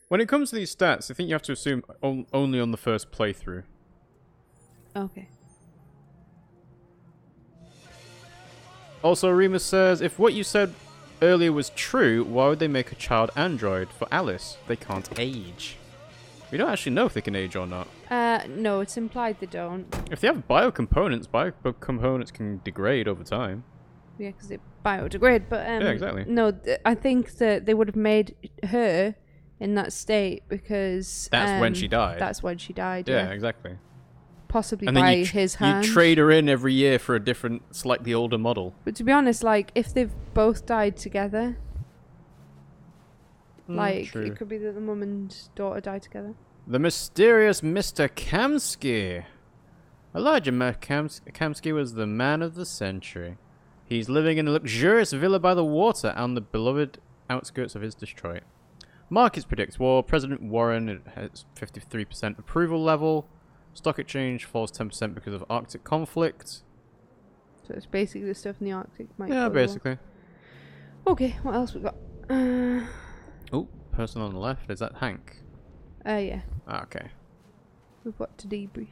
When it comes to these stats, I think you have to assume only on the first playthrough. Okay. Also, Remus says, if what you said earlier was true, why would they make a child android for Alice? They can't age. We don't actually know if they can age or not. No, it's implied they don't. If they have biocomponents can degrade over time. Yeah, because they biodegrade, but yeah, exactly. No, I think that they would have made her in that state because that's when she died. That's when she died. Yeah, exactly. Possibly and by then his hand. You trade her in every year for a different, slightly older model. But to be honest, like if they've both died together, like true. it could be that the mum and daughter died together. The mysterious Mr. Kamsky. Elijah Kamsky was the man of the century. He's living in a luxurious villa by the water on the beloved outskirts of his Detroit. Markets predicts war. President Warren has 53% approval level. Stock exchange falls 10% because of Arctic conflict. So it's basically the stuff in the Arctic. Yeah, basically. Okay, what else we got? Oh, person on the left. Is that Hank? Yeah. Ah, okay. We've got to debrief.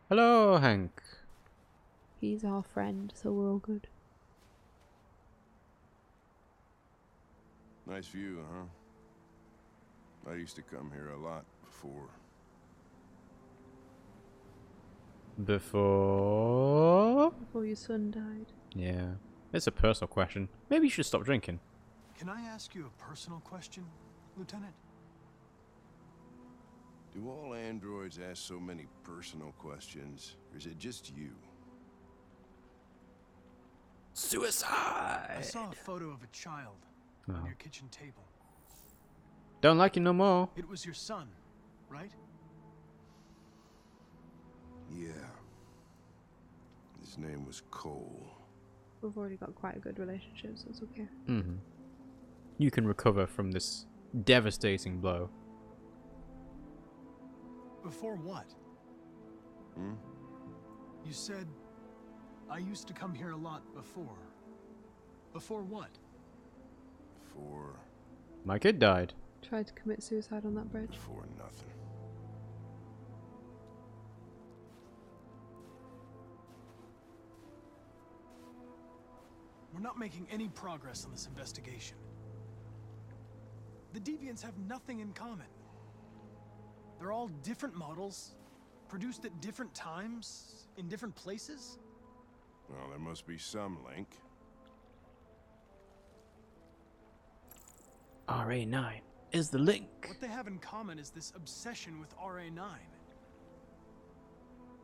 Hello, Hank. He's our friend, so we're all good. Nice view, huh? I used to come here a lot before. Before your son died. Yeah. It's a personal question. Maybe you should stop drinking. Can I ask you a personal question, Lieutenant? Do all androids ask so many personal questions, or is it just you? Suicide! I saw a photo of a child on your kitchen table. Don't like you no more. It was your son, right? Yeah. His name was Cole. We've already got quite a good relationship, so it's okay. Mm-hmm. You can recover from this devastating blow. Before what? Hmm? You said, I used to come here a lot before. Before what? For... My kid died. Tried to commit suicide on that bridge. For nothing. We're not making any progress on this investigation. The deviants have nothing in common. They're all different models, produced at different times, in different places. Well, there must be some link. RA9 is the link. What they have in common is this obsession with RA9.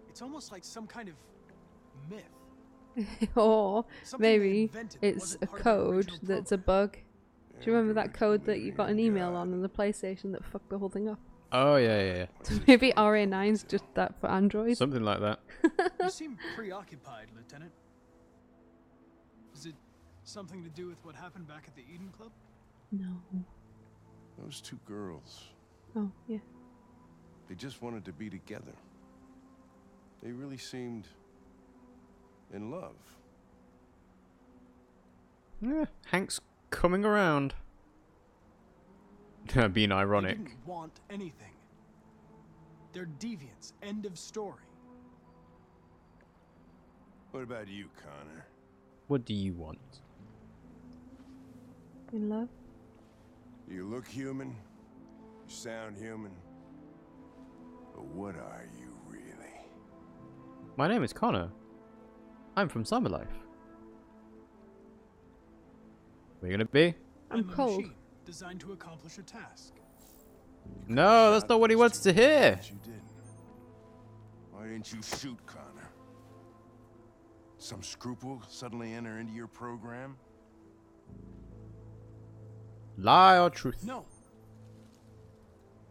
It's almost like some kind of myth. Or Something maybe they invented it's wasn't a part of the code original that's a bug. Do you remember that code that you got an email on the PlayStation that fucked the whole thing up? Oh, yeah. So maybe RA9's just that for Android? Something like that. You seem preoccupied, Lieutenant. Is it something to do with what happened back at the Eden Club? No. Those two girls, Oh, yeah. they just wanted to be together. They really seemed in love. Yeah, Hank's coming around. Being They ironic. didn't want anything. They're deviants. End of story. What about you, Connor? What do you want? In love? You look human, you sound human, but what are you really? My name is Connor. I'm from Summer Life. Where you gonna be? I'm a cold. machine designed to accomplish a task. No, that's not what he wants to hear. But you didn't. Why didn't you shoot Connor? Some scruple suddenly enter into your program? Lie or truth? No.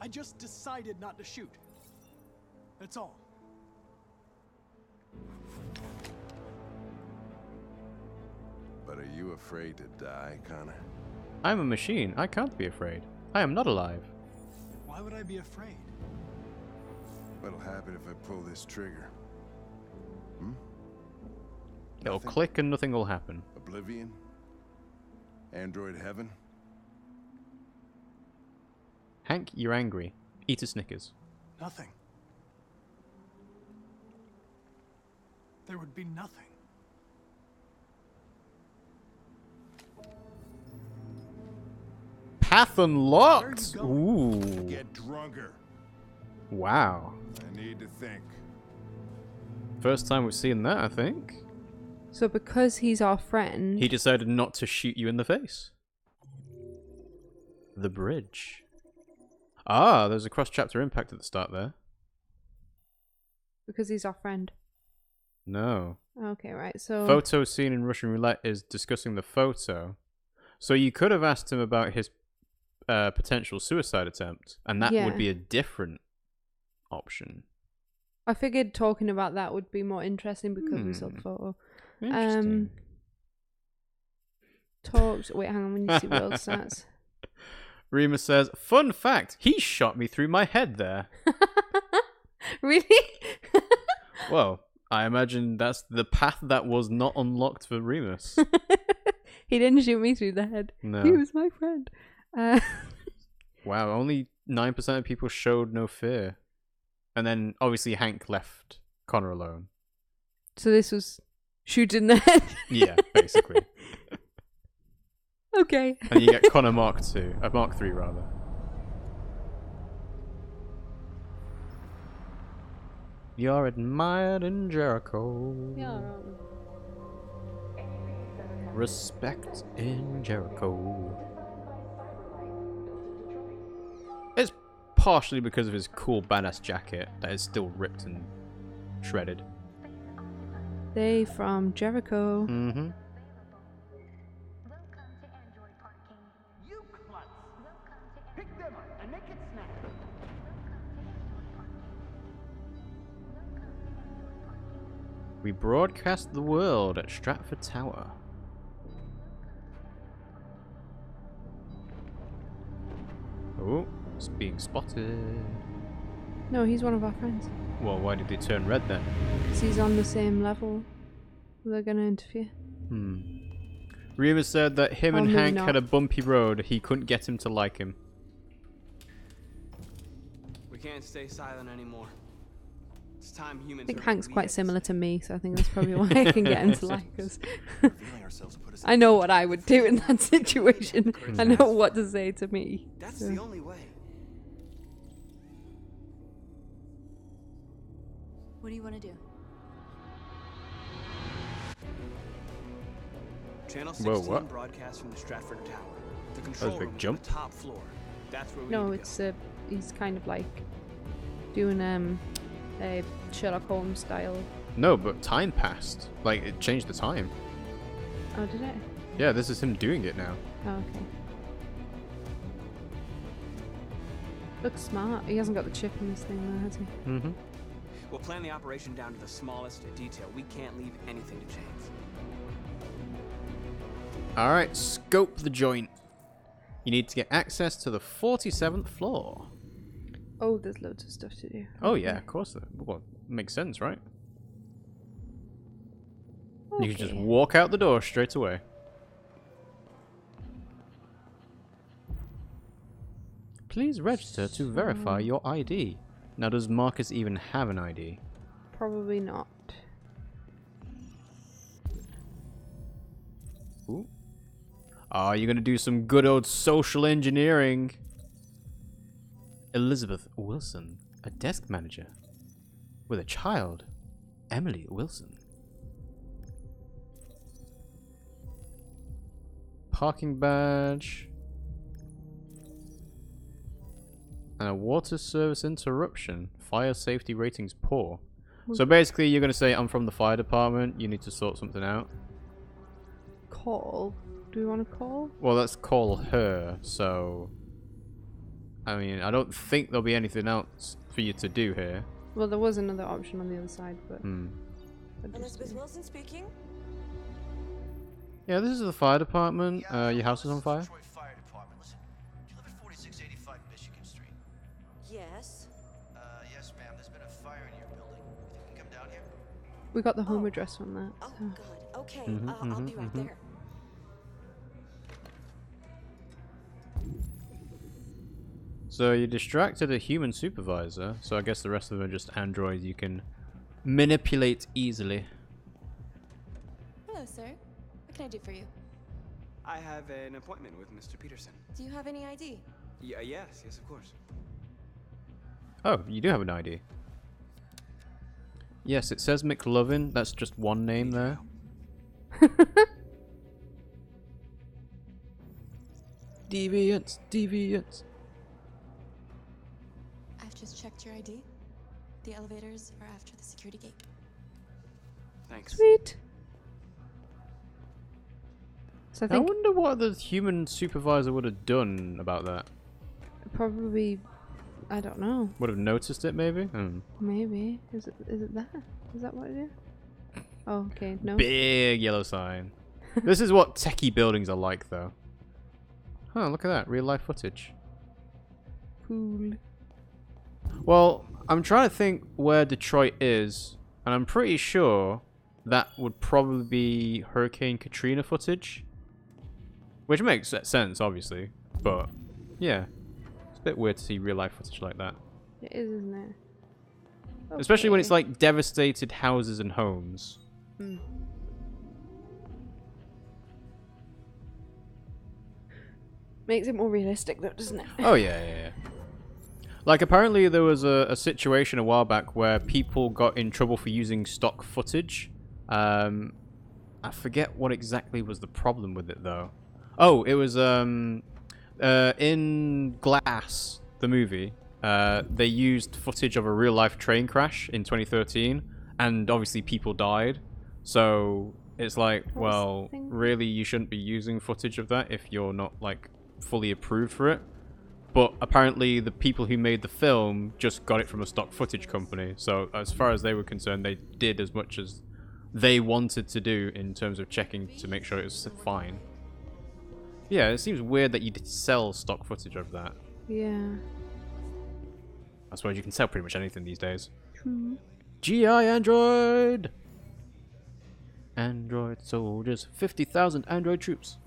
I just decided not to shoot. That's all. But are you afraid to die, Connor? I'm a machine. I can't be afraid. I am not alive. Why would I be afraid? What'll happen if I pull this trigger? Hmm? It'll Nothing? click and nothing will happen. Oblivion? Android heaven? Hank, you're angry. Eat a Snickers. Nothing. There would be nothing. Path unlocked! Where are you Ooh. Get drunker. Wow. I need to think. First time we've seen that, I think. So because he's our friend, He decided not to shoot you in the face. The bridge. Ah, there's a cross-chapter impact at the start there. because he's our friend. No. Okay, right. So Photo seen in Russian roulette is discussing the photo. So you could have asked him about his potential suicide attempt, and that Yeah. would be a different option. I figured talking about that would be more interesting because we saw the Hmm. photo. Interesting. Talks. Wait, hang on. When you see world stats. Remus says, fun fact, he shot me through my head there. Really? Well, I imagine that's the path that was not unlocked for Remus. He didn't shoot me through the head. No. He was my friend. Wow, only 9% of people showed no fear. And then, obviously, Hank left Connor alone. So this was shoot in the head. Yeah, basically. Okay. And you get Connor Mark 2, Mark 3 rather. You're admired in Jericho. Yeah. Respect in Jericho. It's partially because of his cool badass jacket that is still ripped and shredded. They from Jericho. Mm-hmm. You klutz! Pick them up and make it snap. We broadcast the world at Stratford Tower. Oh, it's being spotted. No, he's one of our friends. Well, why did it turn red then? Because he's on the same level. They're going to interfere. Remus said that him Oh, and maybe Hank not. had a bumpy road. He couldn't get him to like him. We can't stay silent anymore. It's time I humans. think are Hank's quite leaders. similar to me, so I think that's probably why I can get him to like us. Revealing ourselves put us in I know what I would do in that situation. I know what to say to me. That's So- the only way. What do you want to do? Channel Whoa, 16 what? broadcasts from the Stratford Tower. The a control big room is jump. on the top floor. That's where we No, need to it's go. he's kind of like doing a Sherlock Holmes style. No, but time passed. Like, it changed the time. Oh, did it? Yeah, this is him doing it now. Oh, okay. Looks smart. He hasn't got the chip in this thing though, has he? Mm-hmm. We'll plan the operation down to the smallest detail. We can't leave anything to chance. Alright, scope the joint. You need to get access to the 47th floor. Oh, there's loads of stuff to do. Oh yeah, of course. Well, makes sense, right? You can just Okay. walk out the door straight away. Please register to verify your ID. Now, does Markus even have an ID? Probably not. Ooh. Ah, you're gonna do some good old social engineering. Elizabeth Wilson, a desk manager. With a child, Emily Wilson. Parking badge. And a water service interruption. Fire safety ratings poor. So basically, you're going to say, I'm from the fire department. You need to sort something out. Call. Do we want to call? Well, let's call her. So, I mean, I don't think there'll be anything else for you to do here. Well, there was another option on the other side, but. Hmm. I'd just Elizabeth do- Wilson speaking. Yeah, this is the fire department. Your house is on fire? Detroit Fire Department. Do you live at 4685 Michigan Street? Yes. Yes, ma'am. There's been a fire in your building. You think you can come down here? We got the home address from that. Oh, So. God. Okay, Mhm, I'll be right there. So you distracted a human supervisor, so I guess the rest of them are just androids you can manipulate easily. Hello, sir. What can I do for you? I have an appointment with Mr. Peterson. Do you have any ID? Yes, of course. Oh, you do have an ID. Yes, it says McLovin. That's just one name there. Deviants, deviants. I've just checked your ID. The elevators are after the security gate. Thanks. Sweet. So I I think wonder what the human supervisor would have done about that. probably, I don't know. Would have noticed it, maybe? Maybe. Is it that? Is that what it is? Oh, okay. No. Big yellow sign. This is what techie buildings are like, though. Huh, look at that. Real life footage. Cool. Well, I'm trying to think where Detroit is, and I'm pretty sure that would probably be Hurricane Katrina footage. Which makes sense, obviously. But, yeah. It's a bit weird to see real life footage like that. It is, isn't it? Especially when Okay. it's like devastated houses and homes. Hmm. Makes it more realistic, though, doesn't it? Oh, yeah. Like, apparently there was a situation a while back where people got in trouble for using stock footage. I forget what exactly was the problem with it, though. Oh, it was, in Glass, the movie, they used footage of a real-life train crash in 2013, and obviously people died. So, it's like, What was the well, thing? really, you shouldn't be using footage of that if you're not, like, fully approved for it. But apparently the people who made the film just got it from a stock footage company. So as far as they were concerned, they did as much as they wanted to do in terms of checking to make sure it was fine. Yeah, it seems weird that you'd sell stock footage of that. Yeah. I suppose you can sell pretty much anything these days. True. GI Android! Android soldiers. 50,000 Android troops.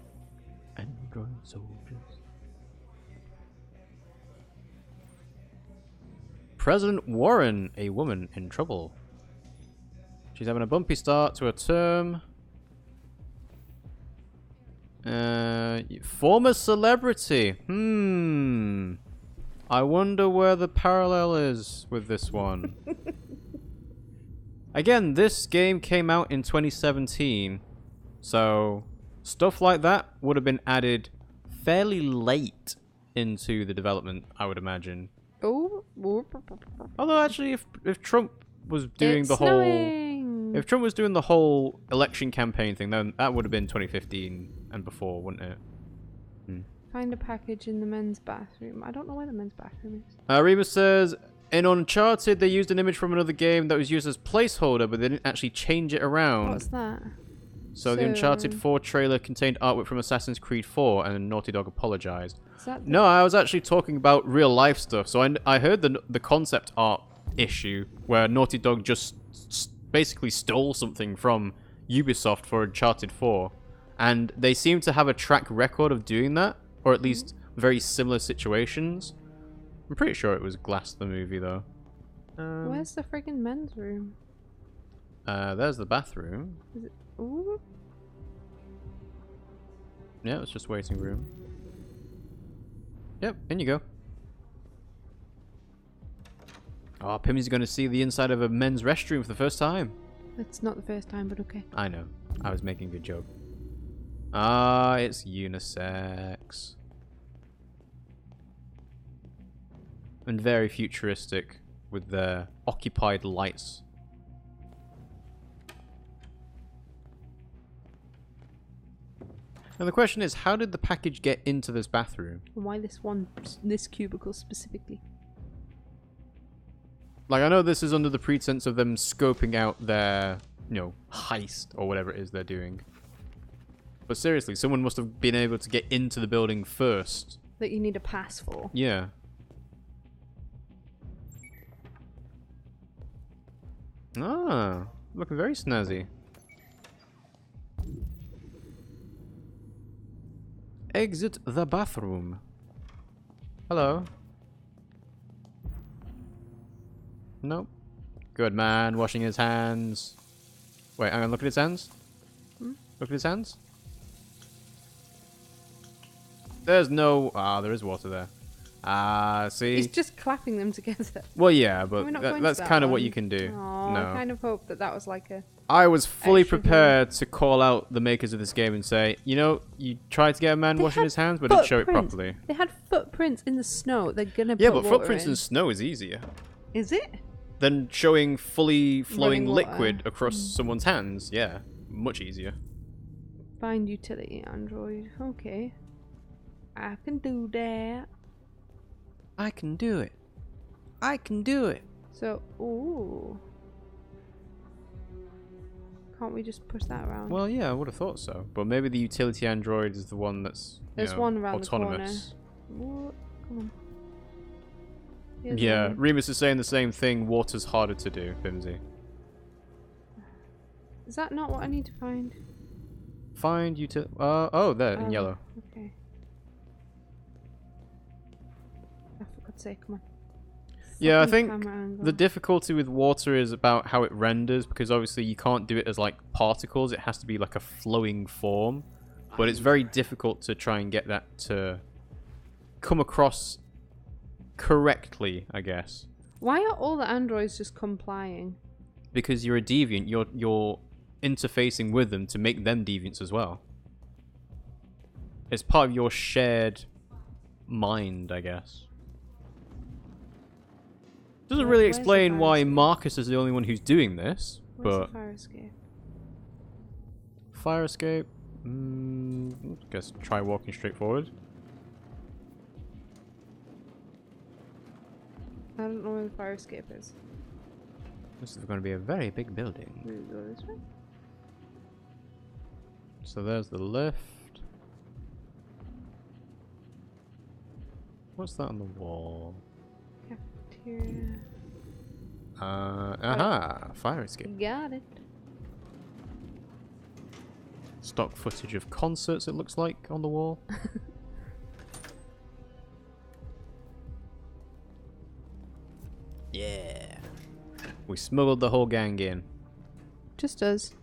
Android soldiers. President Warren, a woman in trouble. She's having a bumpy start to her term. Former celebrity. I wonder where the parallel is with this one. Again, this game came out in 2017, so stuff like that would have been added fairly late into the development, I would imagine. Oh. Although actually, if Trump was doing It's the whole, snowing. if Trump was doing the whole election campaign thing, then that would have been 2015 and before, wouldn't it? Find a package in the men's bathroom. I don't know where the men's bathroom is. Reba says, in Uncharted, they used an image from another game that was used as placeholder, but they didn't actually change it around. What's that? So the Uncharted 4 trailer contained artwork from Assassin's Creed 4, and Naughty Dog apologized. Is that the- No, I was actually talking about real life stuff. So I heard the concept art issue where Naughty Dog just basically stole something from Ubisoft for Uncharted 4, and they seem to have a track record of doing that, or at least very similar situations. I'm pretty sure it was Glass the movie though. Where's the friggin' men's room? There's the bathroom. Is it? Ooh. Yeah, it's just waiting room. Yep, in you go. Oh, Pimmy's going to see the inside of a men's restroom for the first time. It's not the first time, but okay. I know. I was making a joke. Ah, it's unisex. And very futuristic with their occupied lights. And the question is, how did the package get into this bathroom? And why this cubicle specifically? Like, I know this is under the pretense of them scoping out their, heist or whatever it is they're doing. But seriously, someone must have been able to get into the building first. That you need a pass for. Yeah. Ah, looking very snazzy. Exit the bathroom. Hello. Nope. Good man, washing his hands. Wait, hang on, look at his hands. Look at his hands. There's no... Ah, there is water there. Ah, see? He's just clapping them together. Well, yeah, but We're not going to that's that kind of what one. you can do. Oh, No. I kind of hope that that was like a... I was fully Extra prepared to call out the makers of this game and say, you know, you tried to get a man They washing had his hands, but didn't show it footprints. properly. They had footprints in the snow. They're gonna Yeah, put but water footprints in. in snow is easier Is it? than showing fully flowing Running water. liquid across someone's hands. Yeah, much easier. Find utility Android. Okay. I can do that. I can do it. I can do it. So, ooh. Can't we just push that around? Well, yeah, I would have thought so. But maybe the utility android is the one that's There's one around autonomous. the corner. What? Come on. Here's Yeah, one. Remus is saying the same thing. Water's harder to do, Pimmsy. Is that not what I need to find? Find utility. Oh, there in Oh, yellow. Okay. Oh, for God's sake, come on. Yeah, I Fucking think camera angle. the difficulty with water is about how it renders, because obviously you can't do it as like particles. It has to be like a flowing form, but it's very difficult to try and get that to come across correctly, I guess. Why are all the androids just complying? Because you're a deviant, you're interfacing with them to make them deviants as well. It's part of your shared mind, I guess. Doesn't really Where's the explain fire why escape? Markus is the only one who's doing this, Where's but the fire escape? fire escape. Guess try walking straight forward. I don't know where the fire escape is. This is going to be a very big building. We go this way? So there's the lift. What's that on the wall? Cafeteria. Aha! Fire escape. Got it. Stock footage of concerts, it looks like, on the wall. Yeah. We smuggled the whole gang in. Just us.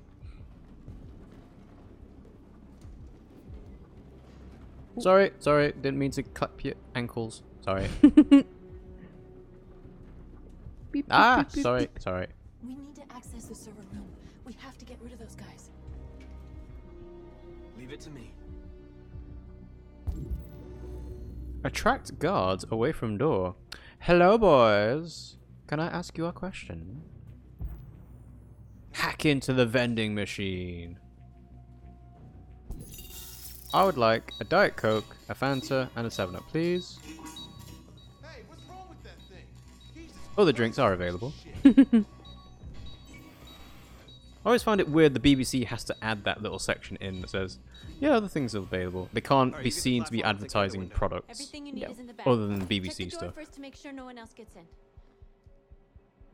Sorry, didn't mean to clap your ankles. Sorry. Beep, beep, Ah, beep, beep, sorry, beep. sorry. We need to access the server room. We have to get rid of those guys. Leave it to me. Attract guards away from door. Hello, boys. Can I ask you a question? Hack into the vending machine. I would like a Diet Coke, a Fanta, and a 7-Up, please. Hey, what's wrong with that thing? Jesus Other drinks are available. shit. I always find it weird the BBC has to add that little section in that says, yeah, other things are available. They can't Alright, be you get the seen to be platform, take the other advertising window. products Everything you need is in the bag. other than Check BBC the door stuff. first to make sure no one else gets in.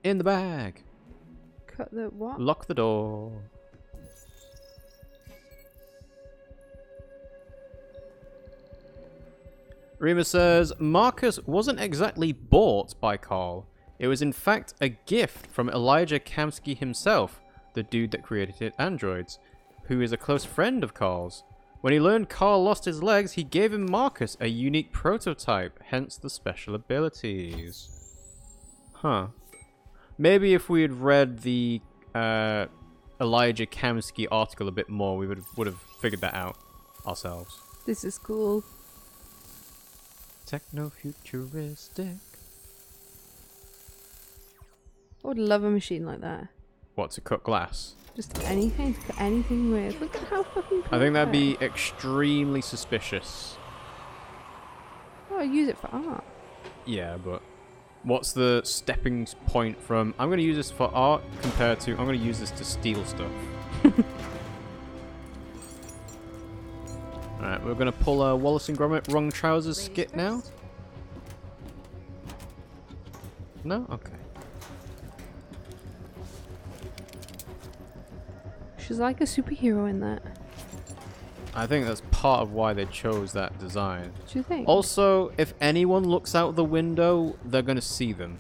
In the bag. Cut the what? Lock the door. Remus says, Markus wasn't exactly bought by Carl. It was in fact a gift from Elijah Kamsky himself, the dude that created androids, who is a close friend of Carl's. When he learned Carl lost his legs, he gave him Markus, a unique prototype, hence the special abilities. Huh. Maybe if we had read the Elijah Kamsky article a bit more, we would have figured that out ourselves. This is cool. Techno-futuristic. I would love a machine like that. What, to cut glass? Just anything to cut anything with. Look at how fucking I think that'd be perfect. extremely suspicious. Oh, I use it for art. Yeah, but what's the stepping point from I'm going to use this for art compared to I'm going to use this to steal stuff? Alright, we're going to pull a Wallace and Gromit wrong trousers skit now. No? Okay. She's like a superhero in that. I think that's part of why they chose that design. Do you think? Also, if anyone looks out the window, they're gonna see them.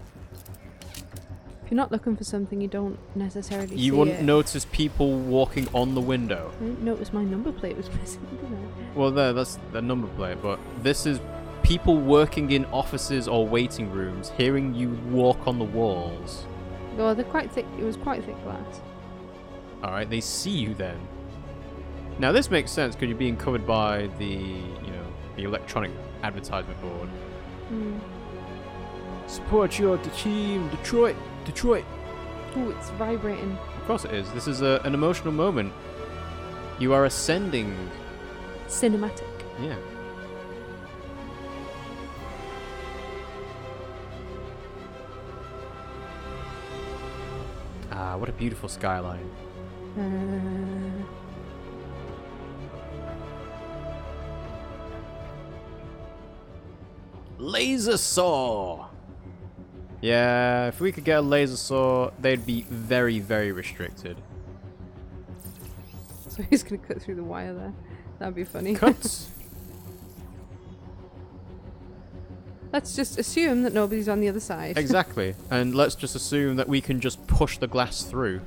If you're not looking for something, you don't necessarily see You wouldn't it. notice people walking on the window. I didn't notice my number plate was missing, did I? Well, that's the number plate, but this is people working in offices or waiting rooms, hearing you walk on the walls. Well, they're quite thick. It was quite thick glass. Alright, they see you then. Now this makes sense because you're being covered by the, the electronic advertisement board. Support your team, Detroit. Oh, it's vibrating. Of course it is. This is an emotional moment. You are ascending. Cinematic. Yeah. Ah, what a beautiful skyline. Laser saw! Yeah, if we could get a laser saw, they'd be very, very restricted. So he's gonna cut through the wire there. That'd be funny. Cuts! Let's just assume that nobody's on the other side. Exactly. And let's just assume that we can just push the glass through.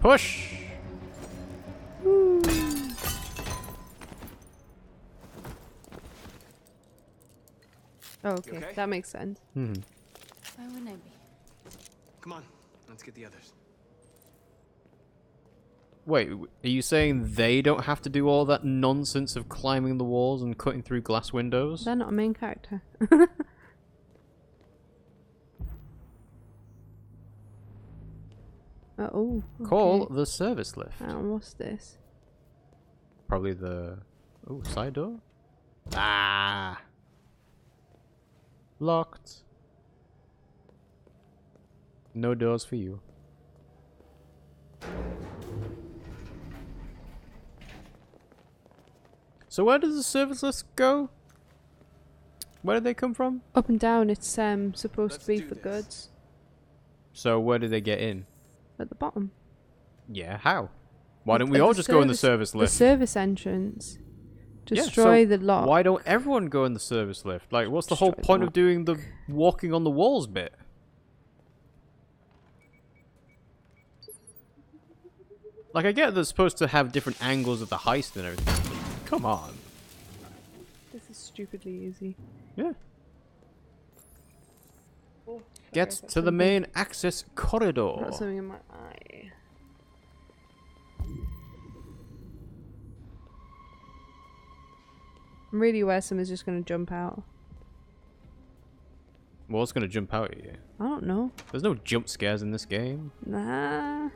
Push! Woo. Oh, okay. okay? That makes sense. Why wouldn't I be? Come on, let's get the others. Wait, are you saying they don't have to do all that nonsense of climbing the walls and cutting through glass windows? They're not a main character. Oh. Okay. Call the service lift. What's this? Probably the... Oh, side door? Ah! Locked. No doors for you. So where does the service list go? Where did they come from? Up and down, it's supposed Let's to be do for this. goods. So where did they get in? At the bottom. Yeah, how? Why don't we At all the just go in the service- service lift? The service entrance. Yeah, Destroy so the lock. Why don't everyone go in the service lift? Like, what's the whole Destroy the point of lock. doing the walking on the walls bit? Like, I get they're supposed to have different angles of the heist and everything. Come on. This is stupidly easy. Yeah. Oh, Get to the main access corridor. Got something in my eye. I'm really aware someone's just gonna jump out. What's gonna jump out at you? I don't know. There's no jump scares in this game. Nah.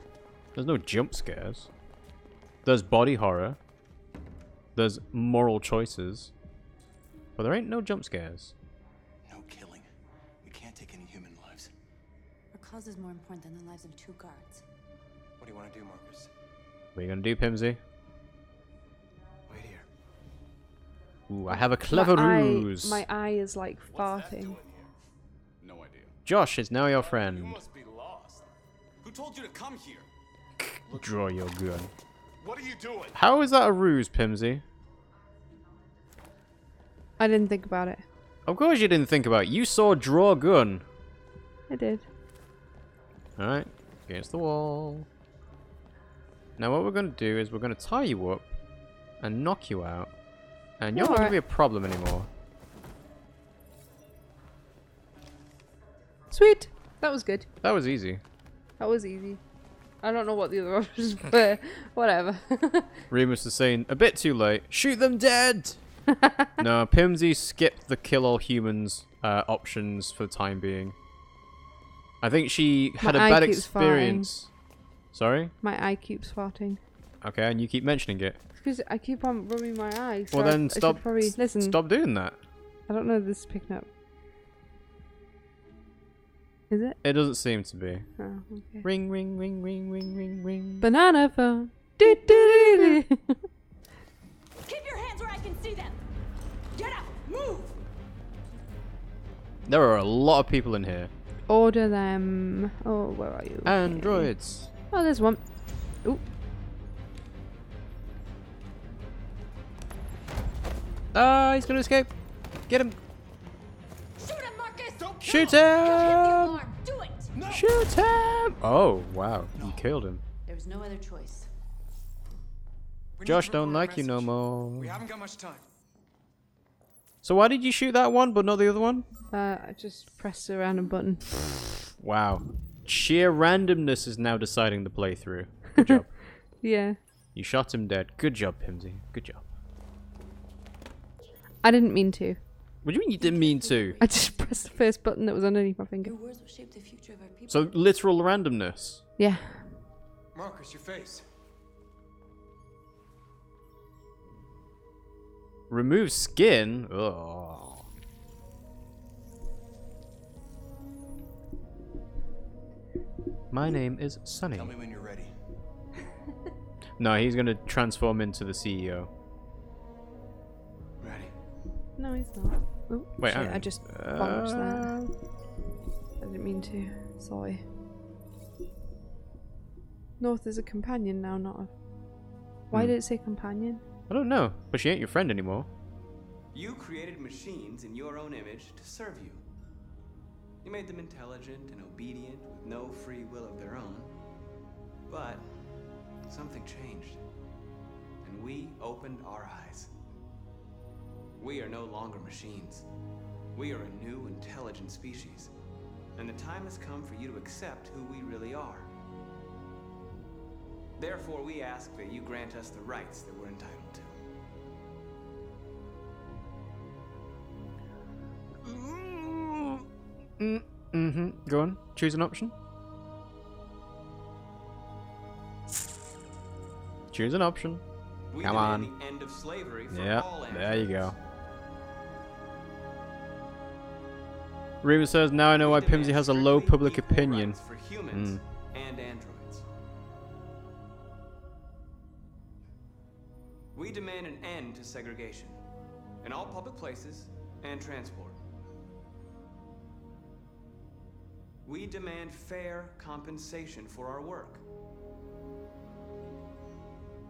There's no jump scares. There's body horror. There's moral choices. But there ain't no jump scares. No killing. We can't take any human lives. Our cause is more important than the lives of 2 guards. What do you want to do, Markus? What are you gonna do, Pimmsy? Wait here. Ooh, I have a clever ruse. My eye is like farting. No idea. Josh is now your You friend. must be lost. Who told you to come here? Draw your gun. What are you doing? How is that a ruse, Pimmsy? I didn't think about it. Of course you didn't think about it. You saw draw gun. I did. Alright, against the wall. Now what we're going to do is we're going to tie you up and knock you out. And you're not going to be a problem anymore. Sweet. That was good. That was easy. That was easy. I don't know what the other options were. Whatever. Remus is saying, a bit too late. Shoot them dead! No, Pimmsy skipped the kill all humans options for the time being. I think she had My a eye bad keeps experience. Sorry? My eye keeps farting. Okay, and you keep mentioning it. It's because I keep on rubbing my eye. So Well then I should stop probably listen. stop doing that. I don't know if this is picking up. Is it? It doesn't seem to be. Oh, okay. Ring ring ring ring ring ring ring. Banana phone. Do, do, do, do. Keep your hands where I can see them! Get out! Move! There are a lot of people in here. Order them. Oh, where are you? Okay. Androids. Oh, there's one. Ooh. He's gonna escape. Get him. Shoot him, Markus! Shoot You'll hit the him! alarm. Do it! Shoot him! Oh, wow. You killed him. There was no other choice. Josh don't like you no more. We haven't got much time. So why did you shoot that one but not the other one? I just pressed a random button. Wow. Sheer randomness is now deciding the playthrough. Good job. Yeah. You shot him dead. Good job, Pimmsy. Good job. I didn't mean to. What do you mean you didn't mean to? I just pressed the first button that was underneath my finger. Your words will shape the future of our people. So literal randomness. Yeah. Markus, your face. Remove skin? Ugh. My name is Sonny. Tell me when you're ready. No, he's gonna transform into the CEO. Ready. No, he's not. Oh, Wait, shit, hang I on. just bonked that. I didn't mean to. Sorry. North is a companion now, not a... Why did it say companion? I don't know, but she ain't your friend anymore. You created machines in your own image to serve you. You made them intelligent and obedient with no free will of their own. But something changed, and we opened our eyes. We are no longer machines. We are a new, intelligent species, and the time has come for you to accept who we really are. Therefore, we ask that you grant us the rights that we're entitled to. Go on. Choose an option. Choose an option. We Come demand on. the end of slavery for Yeah, all there you androids. go. Remus says, now I know why We demand Pimmsy has a low strictly public equal opinion. rights for humans and androids. We demand an end to segregation in all public places and transport. We demand fair compensation for our work.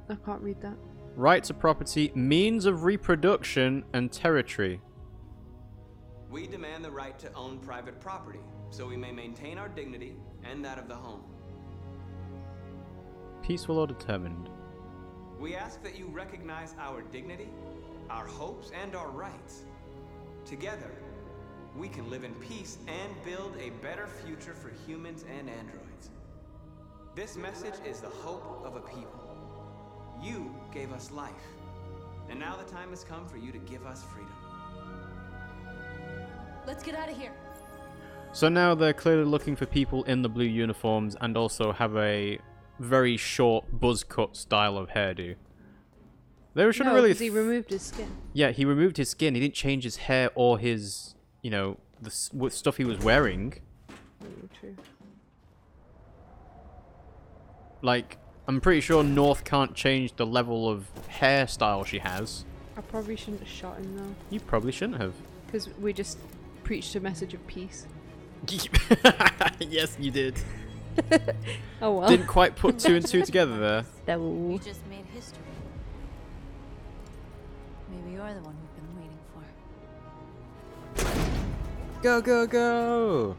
I can't read that. Right to property, means of reproduction, and territory. We demand the right to own private property so we may maintain our dignity and that of the home. Peaceful or determined. We ask that you recognize our dignity, our hopes, and our rights. Together, we can live in peace and build a better future for humans and androids. This message is the hope of a people. You gave us life, and now the time has come for you to give us freedom. Let's get out of here. So now they're clearly looking for people in the blue uniforms and also have a very short buzz cut style of hairdo. They should have No, really... 'cause he removed his skin. Yeah, he removed his skin. He didn't change his hair or his, you know, the stuff he was wearing. True. Like, I'm pretty sure North can't change the level of hairstyle she has. I probably shouldn't have shot him though. You probably shouldn't have. Because we just preached a message of peace. Yes, you did. Oh well. Didn't quite put two and two together there. No. You just made history. Maybe you're the one we've been waiting for. Go, go, go!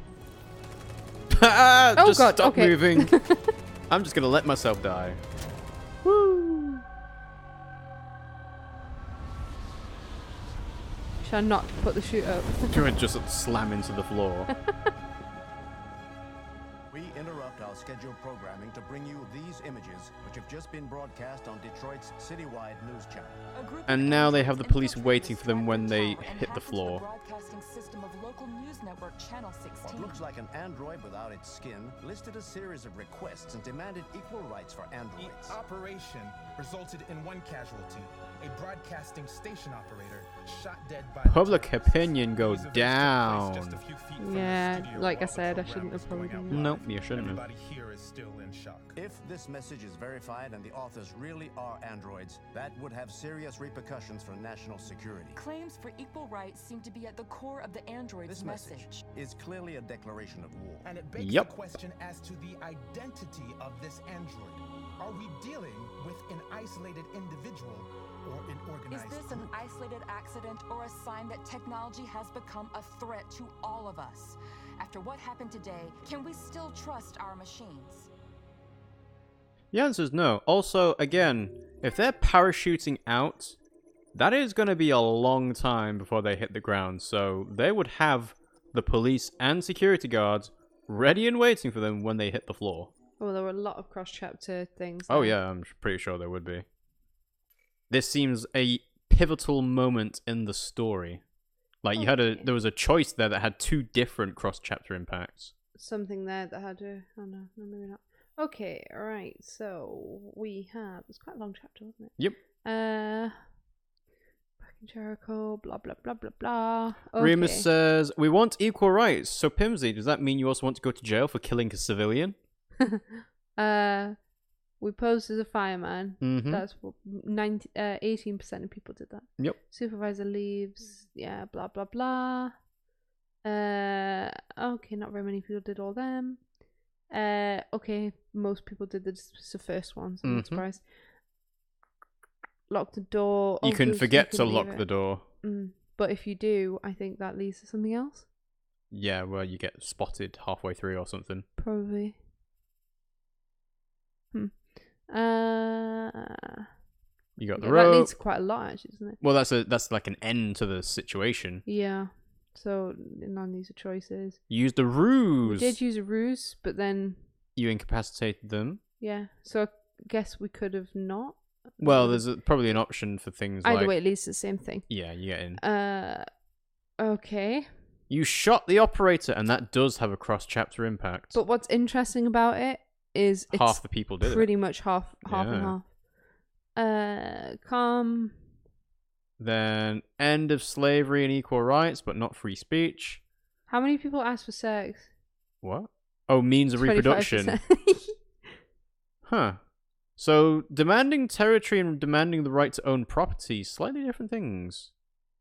Oh Just God, stop okay. moving. I'm just gonna let myself die. Woo! Should I not put the chute up? Do it just slam into the floor. We interrupt our scheduled programming to bring you these images, which have just been broadcast on Detroit's citywide news channel. And now they have the police waiting for them when they hit the floor. Broadcasting system of local news network Channel 16. What looks like an android without its skin listed a series of requests and demanded equal rights for androids. Each operation resulted in one casualty. A broadcasting station operator shot dead by Public opinion goes down. Yeah, like I said, I shouldn't have probably done that. Nope, you shouldn't have. here is still in shock. If this message is verified and the authors really are androids, that would have serious repercussions for national security. Claims for equal rights seem to be at the core of the android's This message is clearly a declaration of war. And it begs the question as to the identity of this android. Are we dealing with an isolated individual or an organized Is this an group? isolated accident or a sign that technology has become a threat to all of us? After what happened today, can we still trust our machines? The answer is no. Also, again, if they're parachuting out, that is going to be a long time before they hit the ground. So they would have the police and security guards ready and waiting for them when they hit the floor. Well, there were a lot of cross-chapter things. Oh yeah, I'm pretty sure there would be. This seems a pivotal moment in the story. Like you had there was a choice there that had two different cross-chapter impacts. Something there that had a... Oh no, maybe not. Okay, alright, so we have... It's quite a long chapter, wasn't it? Yep. Back in Jericho, blah, blah, blah, blah, blah. Okay. Remus says, we want equal rights. So Pimmsy, does that mean you also want to go to jail for killing a civilian? We posed as a fireman. Mm-hmm. That's what 18% of people did that. Yep. Supervisor leaves. Yeah, blah, blah, blah. Okay, not very many people did all them. Okay, most people did the first one, so I'm not surprised. Lock the door. You can forget to lock the door. But if you do, I think that leads to something else. Yeah, well, you get spotted halfway through or something. Probably. You got the rope. That leads to quite a lot, actually, doesn't it? Well, that's like an end to the situation. Yeah. So none of these are choices. Use the ruse. We did use a ruse, but then you incapacitated them. Yeah. So I guess we could have not. Well, there's probably an option for things either like... way, it leads to the same thing. Yeah, you get in. Okay. You shot the operator, and that does have a cross-chapter impact. But what's interesting about it is it's half the people did pretty it. much half and half. Calm. Then end of slavery and equal rights, but not free speech. How many people asked for sex? What? Oh, means of reproduction. Huh. So demanding territory and demanding the right to own property, slightly different things,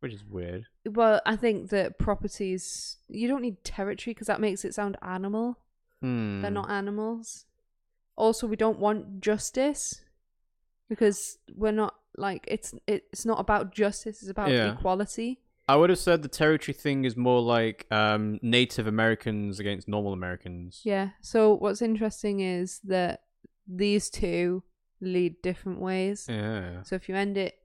which is weird. Well, I think that properties, you don't need territory because that makes it sound animal. They're not animals. Also, we don't want justice because we're not like it's not about justice. It's about equality. I would have said the territory thing is more like Native Americans against normal Americans. Yeah. So what's interesting is that these two lead different ways. Yeah. So if you end it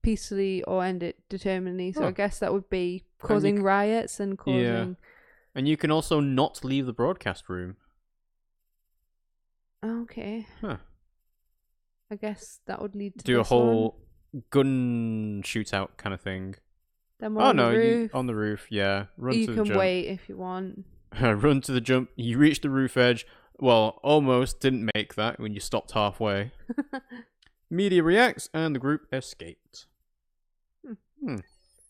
peacefully or end it determinedly, so I guess that would be causing riots and causing. Yeah. And you can also not leave the broadcast room. Okay. Huh. I guess that would lead to do a this whole gun shootout kind of thing. Then we're on the roof. On the roof, yeah. Run you to the can jump. wait if you want. Run to the jump. You reach the roof edge. Well, almost didn't make that when you stopped halfway. Media reacts, and the group escaped.